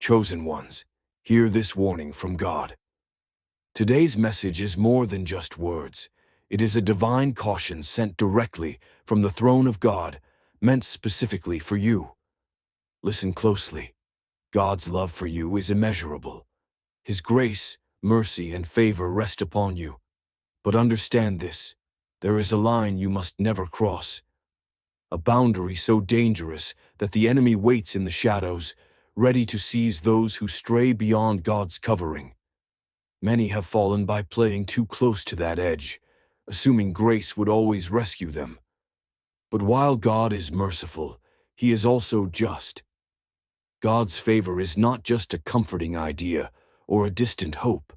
Chosen ones, hear this warning from God. Today's message is more than just words. It is a divine caution sent directly from the throne of God, meant specifically for you. Listen closely. God's love for you is immeasurable. His grace, mercy, and favor rest upon you. But understand this, there is a line you must never cross. A boundary so dangerous that the enemy waits in the shadows, ready to seize those who stray beyond God's covering. Many have fallen by playing too close to that edge, assuming grace would always rescue them. But while God is merciful, He is also just. God's favor is not just a comforting idea or a distant hope.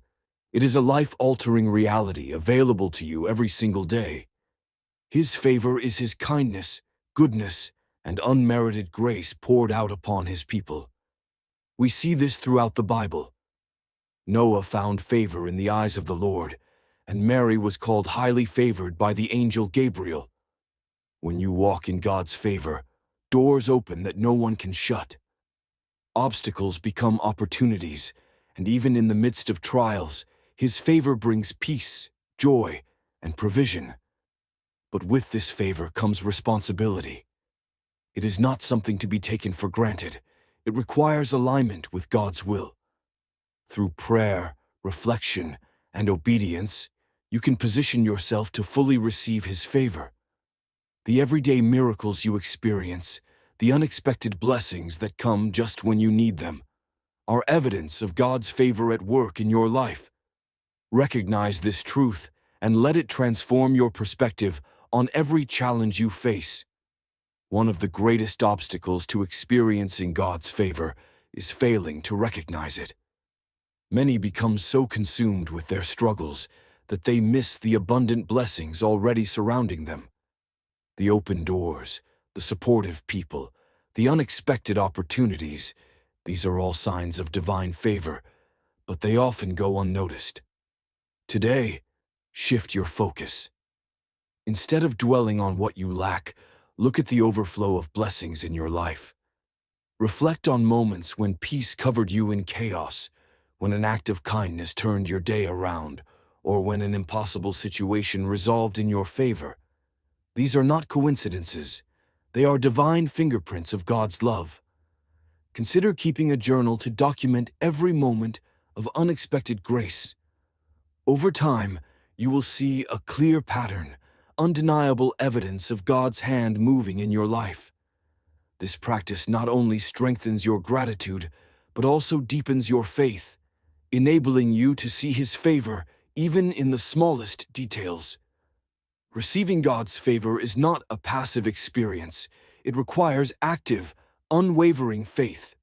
It is a life-altering reality available to you every single day. His favor is His kindness, goodness, and unmerited grace poured out upon His people. We see this throughout the Bible. Noah found favor in the eyes of the Lord, and Mary was called highly favored by the angel Gabriel. When you walk in God's favor, doors open that no one can shut. Obstacles become opportunities, and even in the midst of trials, His favor brings peace, joy, and provision. But with this favor comes responsibility. It is not something to be taken for granted. It requires alignment with God's will. Through prayer, reflection, and obedience, you can position yourself to fully receive His favor. The everyday miracles you experience, the unexpected blessings that come just when you need them, are evidence of God's favor at work in your life. Recognize this truth and let it transform your perspective on every challenge you face. One of the greatest obstacles to experiencing God's favor is failing to recognize it. Many become so consumed with their struggles that they miss the abundant blessings already surrounding them. The open doors, the supportive people, the unexpected opportunities, these are all signs of divine favor, but they often go unnoticed. Today, shift your focus. Instead of dwelling on what you lack, look at the overflow of blessings in your life. Reflect on moments when peace covered you in chaos, when an act of kindness turned your day around, or when an impossible situation resolved in your favor. These are not coincidences. They are divine fingerprints of God's love. Consider keeping a journal to document every moment of unexpected grace. Over time, you will see a clear pattern, undeniable evidence of God's hand moving in your life. This practice not only strengthens your gratitude, but also deepens your faith, enabling you to see His favor even in the smallest details. Receiving God's favor is not a passive experience. It requires active, unwavering faith.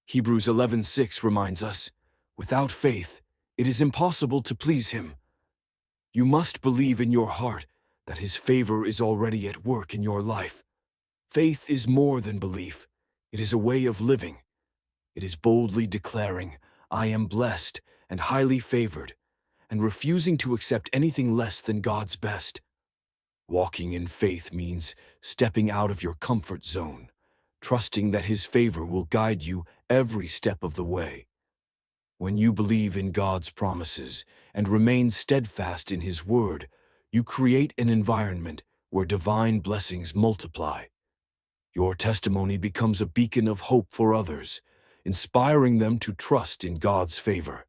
Hebrews 11:6 reminds us, "Without faith, it is impossible to please Him." You must believe in your heart that His favor is already at work in your life. Faith is more than belief. It is a way of living. It is boldly declaring, "I am blessed and highly favored," and refusing to accept anything less than God's best. Walking in faith means stepping out of your comfort zone, trusting that His favor will guide you every step of the way. When you believe in God's promises and remain steadfast in His word, you create an environment where divine blessings multiply. Your testimony becomes a beacon of hope for others, inspiring them to trust in God's favor.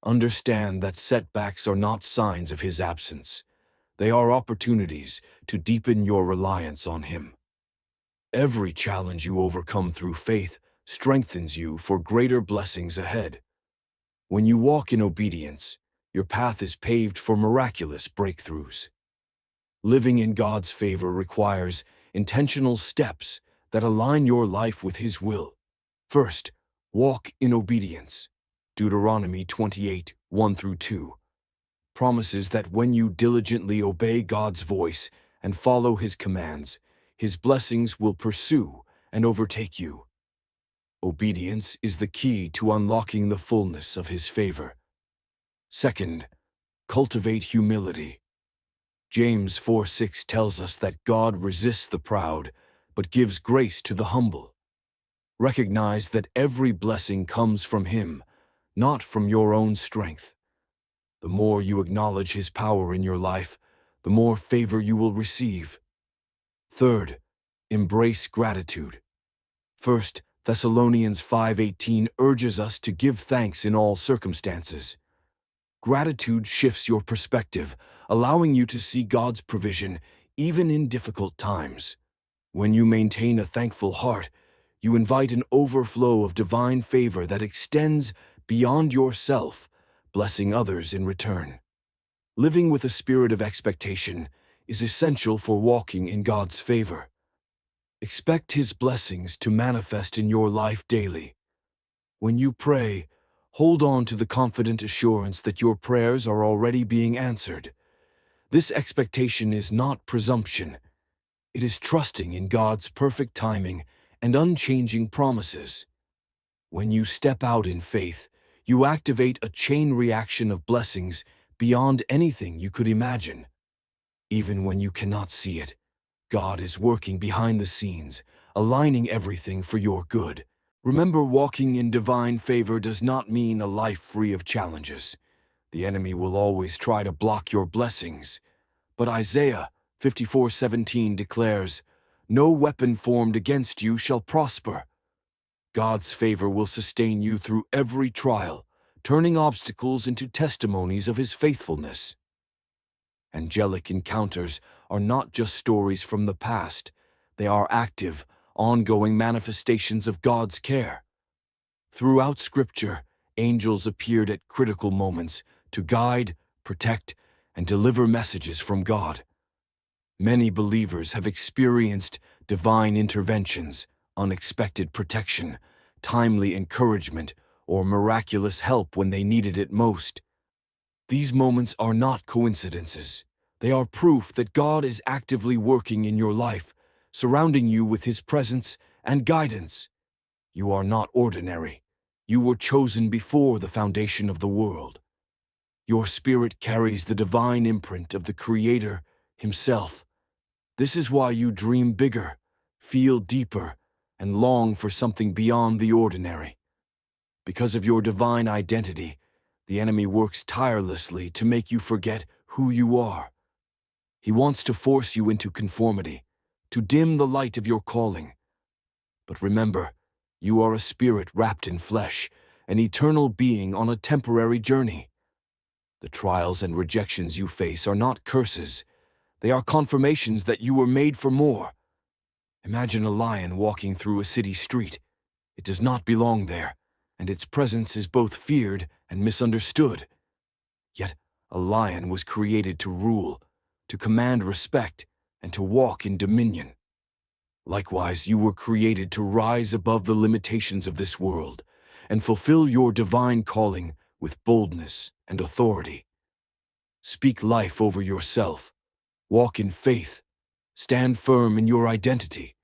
Understand that setbacks are not signs of His absence. They are opportunities to deepen your reliance on Him. Every challenge you overcome through faith strengthens you for greater blessings ahead. When you walk in obedience, your path is paved for miraculous breakthroughs. Living in God's favor requires intentional steps that align your life with His will. First, walk in obedience. Deuteronomy 28:1-2 promises that when you diligently obey God's voice and follow His commands, His blessings will pursue and overtake you. Obedience is the key to unlocking the fullness of His favor. Second, cultivate humility. James 4:6 tells us that God resists the proud, but gives grace to the humble. Recognize that every blessing comes from Him, not from your own strength. The more you acknowledge His power in your life, the more favor you will receive. Third, embrace gratitude. 1 Thessalonians 5:18 urges us to give thanks in all circumstances. Gratitude shifts your perspective, allowing you to see God's provision even in difficult times. When you maintain a thankful heart, you invite an overflow of divine favor that extends beyond yourself, blessing others in return. Living with a spirit of expectation is essential for walking in God's favor. Expect His blessings to manifest in your life daily. When you pray, hold on to the confident assurance that your prayers are already being answered. This expectation is not presumption. It is trusting in God's perfect timing and unchanging promises. When you step out in faith, you activate a chain reaction of blessings beyond anything you could imagine. Even when you cannot see it, God is working behind the scenes, aligning everything for your good. Remember, walking in divine favor does not mean a life free of challenges. The enemy will always try to block your blessings. But Isaiah 54:17 declares, "No weapon formed against you shall prosper." God's favor will sustain you through every trial, turning obstacles into testimonies of His faithfulness. Angelic encounters are not just stories from the past. They are active, ongoing manifestations of God's care. Throughout Scripture, angels appeared at critical moments to guide, protect, and deliver messages from God. Many believers have experienced divine interventions, unexpected protection, timely encouragement, or miraculous help when they needed it most. These moments are not coincidences. They are proof that God is actively working in your life, surrounding you with His presence and guidance. You are not ordinary. You were chosen before the foundation of the world. Your spirit carries the divine imprint of the Creator Himself. This is why you dream bigger, feel deeper, and long for something beyond the ordinary. Because of your divine identity, the enemy works tirelessly to make you forget who you are. He wants to force you into conformity, to dim the light of your calling. But remember, you are a spirit wrapped in flesh, an eternal being on a temporary journey. The trials and rejections you face are not curses. They are confirmations that you were made for more. Imagine a lion walking through a city street. It does not belong there, and its presence is both feared and misunderstood. Yet, a lion was created to rule, to command respect, and to walk in dominion. Likewise, you were created to rise above the limitations of this world and fulfill your divine calling with boldness and authority. Speak life over yourself. Walk in faith. Stand firm in your identity.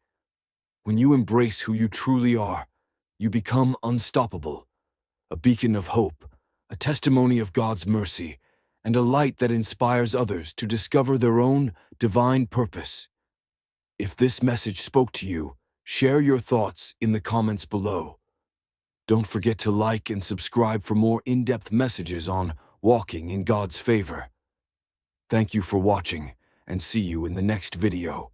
When you embrace who you truly are, you become unstoppable, a beacon of hope, a testimony of God's mercy, and a light that inspires others to discover their own divine purpose. If this message spoke to you, share your thoughts in the comments below. Don't forget to like and subscribe for more in-depth messages on walking in God's favor. Thank you for watching, and see you in the next video.